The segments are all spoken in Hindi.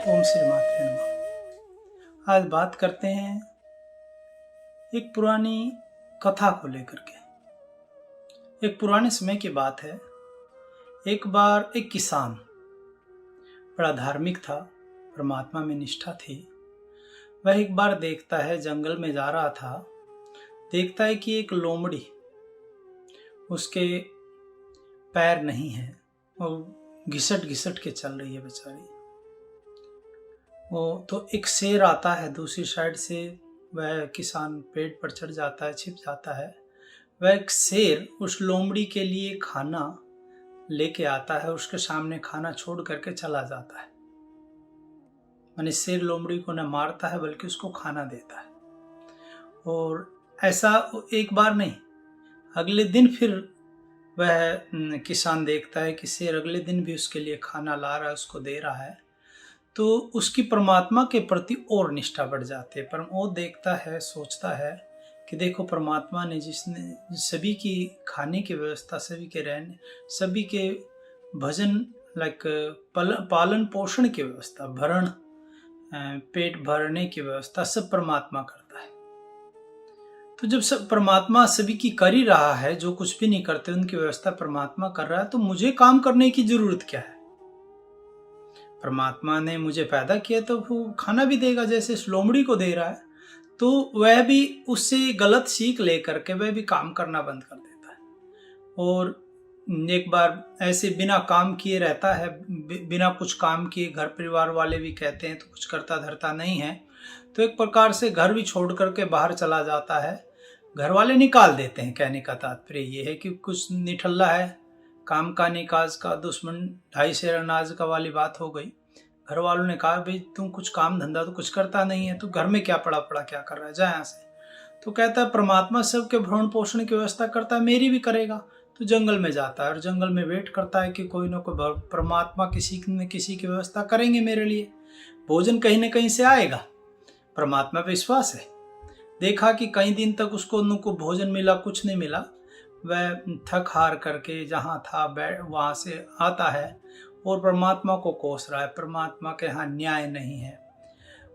ओम श्री मात्रे नमः। आज बात करते हैं एक पुरानी कथा को लेकर के। एक पुराने समय की बात है। एक बार एक किसान बड़ा धार्मिक था, परमात्मा में निष्ठा थी। वह एक बार देखता है, जंगल में जा रहा था, देखता है कि एक लोमड़ी, उसके पैर नहीं है, वो घिसट घिसट के चल रही है बेचारी। वो तो एक शेर आता है दूसरी साइड से, वह किसान पेड़ पर चढ़ जाता है, छिप जाता है। वह एक शेर उस लोमड़ी के लिए खाना लेके आता है, उसके सामने खाना छोड़ करके चला जाता है। माने शेर लोमड़ी को न मारता है बल्कि उसको खाना देता है। और ऐसा एक बार नहीं, अगले दिन फिर वह किसान देखता है कि शेर अगले दिन भी उसके लिए खाना ला रहा है, उसको दे रहा है। तो उसकी परमात्मा के प्रति और निष्ठा बढ़ जाती है। पर वो देखता है, सोचता है कि देखो, परमात्मा ने जिसने सभी की खाने की व्यवस्था, सभी के रहने, सभी के भजन लाइक पालन पोषण की व्यवस्था, भरण पेट भरने की व्यवस्था सब परमात्मा करता है। तो जब सब परमात्मा सभी की कर ही रहा है, जो कुछ भी नहीं करते उनकी व्यवस्था परमात्मा कर रहा है, तो मुझे काम करने की जरूरत क्या है? परमात्मा ने मुझे पैदा किया तो वो खाना भी देगा, जैसे इस लोमड़ी को दे रहा है। तो वह भी उससे गलत सीख लेकर के वह भी काम करना बंद कर देता है। और एक बार ऐसे बिना काम किए रहता है, बिना कुछ काम किए। घर परिवार वाले भी कहते हैं तो कुछ करता धरता नहीं है, तो एक प्रकार से घर भी छोड़ करके बाहर चला जाता है। घर वाले निकाल देते हैं। कहने का तात्पर्य ये है कि कुछ निठल्ला है, काम का निकाज का दुश्मन, 2.5 सेर अनाज का वाली बात हो गई। घर वालों ने कहा, भाई तुम कुछ काम धंधा तो कुछ करता नहीं है, तो घर में क्या पड़ा पड़ा क्या कर रहा है, जा यहाँ से। तो कहता है, परमात्मा सबके भरण पोषण की व्यवस्था करता है, मेरी भी करेगा। तो जंगल में जाता है और जंगल में वेट करता है कि कोई ना कोई परमात्मा किसी न किसी की व्यवस्था करेंगे मेरे लिए, भोजन कहीं ना कहीं से आएगा। परमात्मा पे विश्वास है। देखा कि कई दिन तक उसको उनको भोजन मिला, कुछ नहीं मिला। वह थक हार करके जहाँ था वहाँ से आता है और परमात्मा को कोस रहा है। परमात्मा के यहाँ न्याय नहीं है।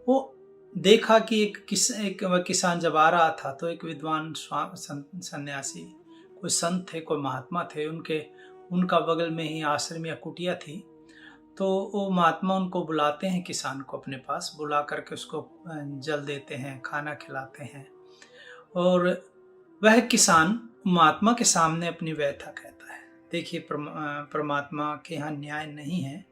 वो देखा कि एक किसान जब आ रहा था, तो एक विद्वान सन्यासी, कोई संत थे, कोई महात्मा थे, उनका बगल में ही आश्रम या कुटिया थी। तो वो महात्मा उनको बुलाते हैं, किसान को अपने पास बुला करके उसको जल देते हैं, खाना खिलाते हैं। और वह किसान महात्मा के सामने अपनी व्यथा कहता है। देखिए, परमात्मा के यहाँ न्याय नहीं है।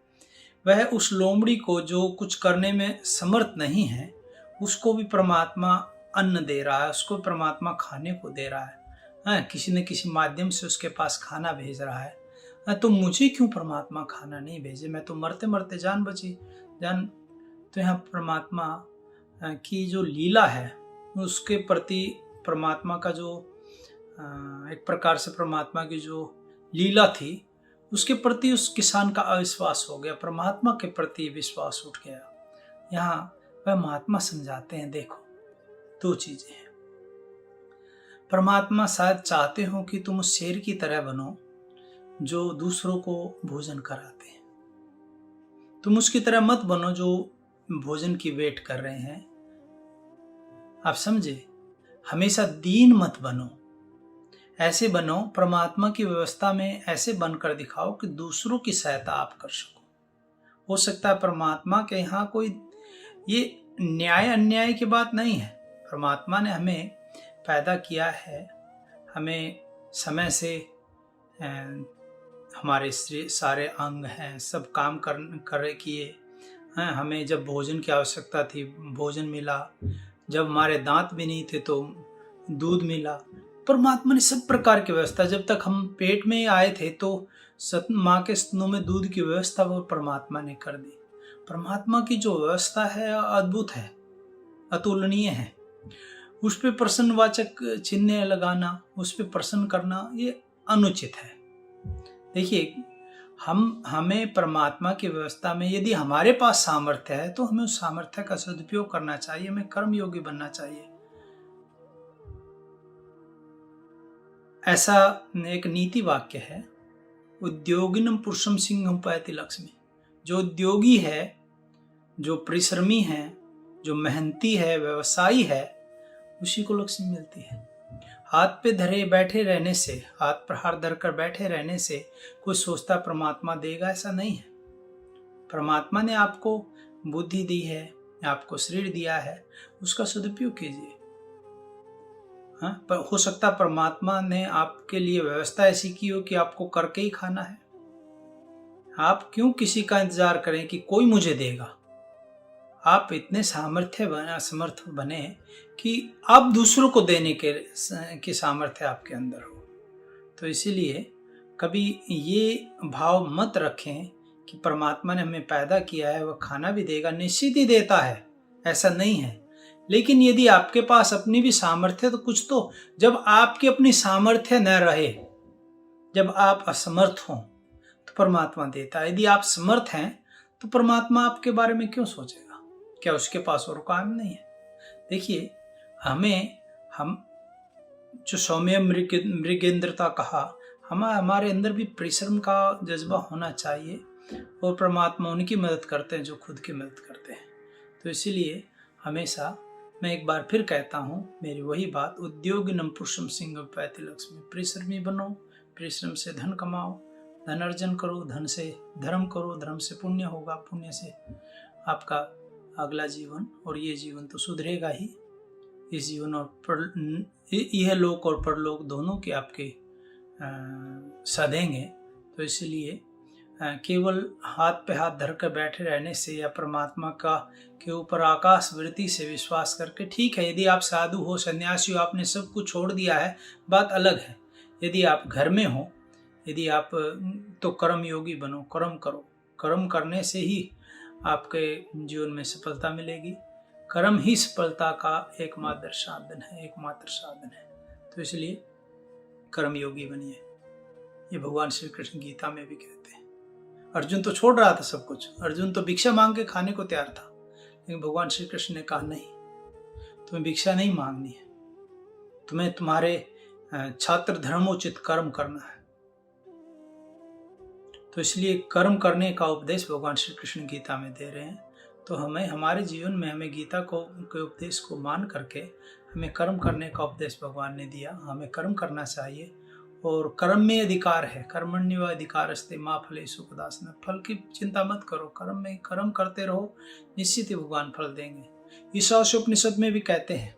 वह उस लोमड़ी को जो कुछ करने में समर्थ नहीं है, उसको भी परमात्मा अन्न दे रहा है, उसको परमात्मा खाने को दे रहा है, किसी न किसी माध्यम से उसके पास खाना भेज रहा है। तो मुझे क्यों परमात्मा खाना नहीं भेजे? मैं तो मरते मरते जान बची। तो यहाँ परमात्मा की जो लीला है, उसके प्रति परमात्मा का जो एक प्रकार से परमात्मा की जो लीला थी, उसके प्रति उस किसान का अविश्वास हो गया, परमात्मा के प्रति विश्वास उठ गया। यहाँ वह महात्मा समझाते हैं, देखो 2 चीजें हैं। परमात्मा शायद चाहते हो कि तुम उस शेर की तरह बनो जो दूसरों को भोजन कराते हैं। तुम उसकी तरह मत बनो जो भोजन की वेट कर रहे हैं। आप समझे? हमेशा दीन मत बनो, ऐसे बनो परमात्मा की व्यवस्था में, ऐसे बनकर दिखाओ कि दूसरों की सहायता आप कर सको। हो सकता है परमात्मा के यहाँ कोई ये न्याय अन्याय की बात नहीं है। परमात्मा ने हमें पैदा किया है, हमें समय से हमारे सारे अंग हैं, सब काम कर किए हैं। हमें जब भोजन की आवश्यकता थी, भोजन मिला। जब हमारे दांत भी नहीं थे तो दूध मिला। परमात्मा ने सब प्रकार की व्यवस्था, जब तक हम पेट में आए थे तो माँ के स्तनों में दूध की व्यवस्था वो परमात्मा ने कर दी। परमात्मा की जो व्यवस्था है अद्भुत है, अतुलनीय है। उस पर प्रश्नवाचक चिन्ह लगाना, उस पर प्रश्न करना, ये अनुचित है। देखिए, हमें परमात्मा की व्यवस्था में यदि हमारे पास सामर्थ्य है तो हमें उस सामर्थ्य का सदुपयोग करना चाहिए, हमें कर्मयोगी बनना चाहिए। ऐसा एक नीति वाक्य है, उद्योगिनम पुरुषम सिंहम पयति लक्ष्मी। जो उद्योगी है जो परिश्रमी है, जो मेहनती है, व्यवसायी है, उसी को लक्ष्मी मिलती है। हाथ पे धरे बैठे रहने से, हाथ पर हाथ धरकर बैठे रहने से कोई सोचता परमात्मा देगा, ऐसा नहीं है। परमात्मा ने आपको बुद्धि दी है, आपको शरीर दिया है, उसका सदुपयोग कीजिए। हाँ, पर हो सकता परमात्मा ने आपके लिए व्यवस्था ऐसी की हो कि आपको करके ही खाना है। आप क्यों किसी का इंतजार करें कि कोई मुझे देगा। आप इतने समर्थ बने कि आप दूसरों को देने के सामर्थ्य आपके अंदर हो। तो इसीलिए कभी ये भाव मत रखें कि परमात्मा ने हमें पैदा किया है, वह खाना भी देगा, निश्चित ही देता है, ऐसा नहीं है। लेकिन यदि आपके पास अपनी भी सामर्थ्य तो कुछ तो, जब आपकी अपनी सामर्थ्य न रहे, जब आप असमर्थ हों, तो परमात्मा देता है। यदि आप समर्थ हैं तो परमात्मा आपके बारे में क्यों सोचेगा? क्या उसके पास और काम नहीं है? देखिए, हम जो सौम्य मृगेंद्रता कहा, हमारे अंदर भी परिश्रम का जज्बा होना चाहिए, और परमात्मा उनकी मदद करते हैं जो खुद की मदद करते हैं। तो इसीलिए हमेशा मैं एक बार फिर कहता हूँ, मेरी वही बात, उद्योगिनम पुरुषम सिंह पैति लक्ष्मी। परिश्रमी बनो, परिश्रम से धन कमाओ, धन अर्जन करो, धन से धर्म करो, धर्म से पुण्य होगा, पुण्य से आपका अगला जीवन और ये जीवन तो सुधरेगा ही। इस जीवन और यह लोक और परलोक दोनों के आपके सधेंगे। तो इसलिए केवल हाथ पे हाथ धर कर बैठे रहने से या परमात्मा का के ऊपर आकाश वृत्ति से विश्वास करके, ठीक है, यदि आप साधु हो, सन्यासी हो, आपने सब कुछ छोड़ दिया है, बात अलग है। यदि आप घर में हो, यदि आप तो कर्म योगी बनो, कर्म करो। कर्म करने से ही आपके जीवन में सफलता मिलेगी। कर्म ही सफलता का एकमात्र साधन है। तो इसलिए कर्म योगी बनिए। ये भगवान श्री कृष्ण गीता में भी कहते हैं। अर्जुन तो छोड़ रहा था सब कुछ, अर्जुन तो भिक्षा मांग के खाने को तैयार था, लेकिन भगवान श्री कृष्ण ने कहा नहीं, तुम्हें भिक्षा नहीं मांगनी है, तुम्हें तुम्हारे छात्र धर्मोचित कर्म करना है। तो इसलिए कर्म करने का उपदेश भगवान श्री कृष्ण गीता में दे रहे हैं। तो हमें हमारे जीवन में हमें गीता के उपदेश को मान करके हमें कर्म करने का उपदेश भगवान ने दिया। हमें कर्म करना चाहिए, और कर्म में अधिकार है। कर्मण्येव अधिकारस्ते मा फलेषु कदाचन। फल की चिंता मत करो, कर्म करते रहो, निश्चित ही भगवान फल देंगे। ईशावास्योपनिषद में भी कहते हैं,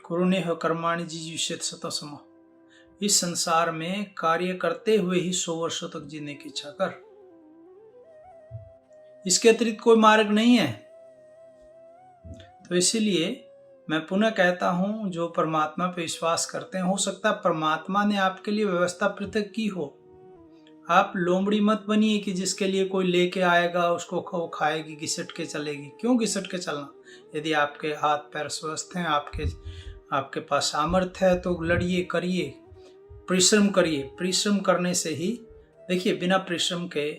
कुरुनेह कर्माणि जिजीविषेत् शतम्। इस संसार में कार्य करते हुए ही 100 वर्षों तक जीने की इच्छा कर। इसके अतिरिक्त कोई मार्ग नहीं है। तो इसीलिए मैं पुनः कहता हूं, जो परमात्मा पे विश्वास करते हैं, हो सकता है परमात्मा ने आपके लिए व्यवस्था पृथक की हो। आप लोमड़ी मत बनिए कि जिसके लिए कोई लेके आएगा उसको वो खाएगी, घिसट के चलेगी। क्यों घिसट के चलना? यदि आपके हाथ पैर स्वस्थ हैं, आपके पास सामर्थ्य है, तो लड़िए, करिए, परिश्रम करिए। परिश्रम करने से ही, देखिए, बिना परिश्रम के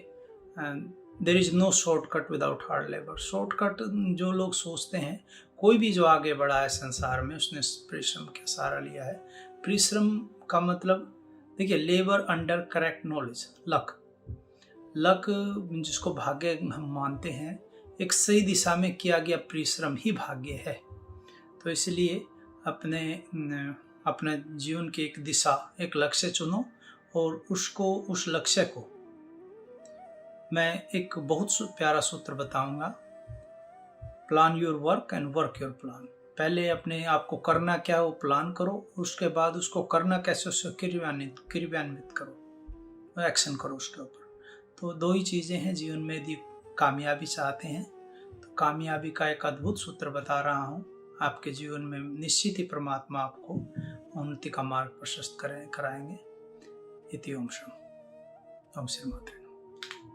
there is no shortcut without hard labour. Shortcut जो लोग सोचते हैं, कोई भी जो आगे बढ़ा है संसार में, उसने परिश्रम का सहारा लिया है। परिश्रम का मतलब, देखिए, labour under correct knowledge, luck जिसको भाग्य हम मानते हैं, एक सही दिशा में किया गया परिश्रम ही भाग्य है। तो इसलिए अपने जीवन की एक दिशा, एक लक्ष्य चुनो, और उस लक्ष्य को मैं एक बहुत प्यारा सूत्र बताऊंगा, plan your work and work your plan. पहले अपने आप को करना क्या वो प्लान करो, उसके बाद उसको करना कैसे, उसको क्रियान्वित करो, एक्शन करो उसके ऊपर। तो 2 ही चीज़ें हैं जीवन में। यदि कामयाबी चाहते हैं तो कामयाबी का एक अद्भुत सूत्र बता रहा हूँ। आपके जीवन में निश्चित ही परमात्मा आपको उन्नति का मार्ग प्रशस्त कराएंगे। इति ओम श्री मात्रे।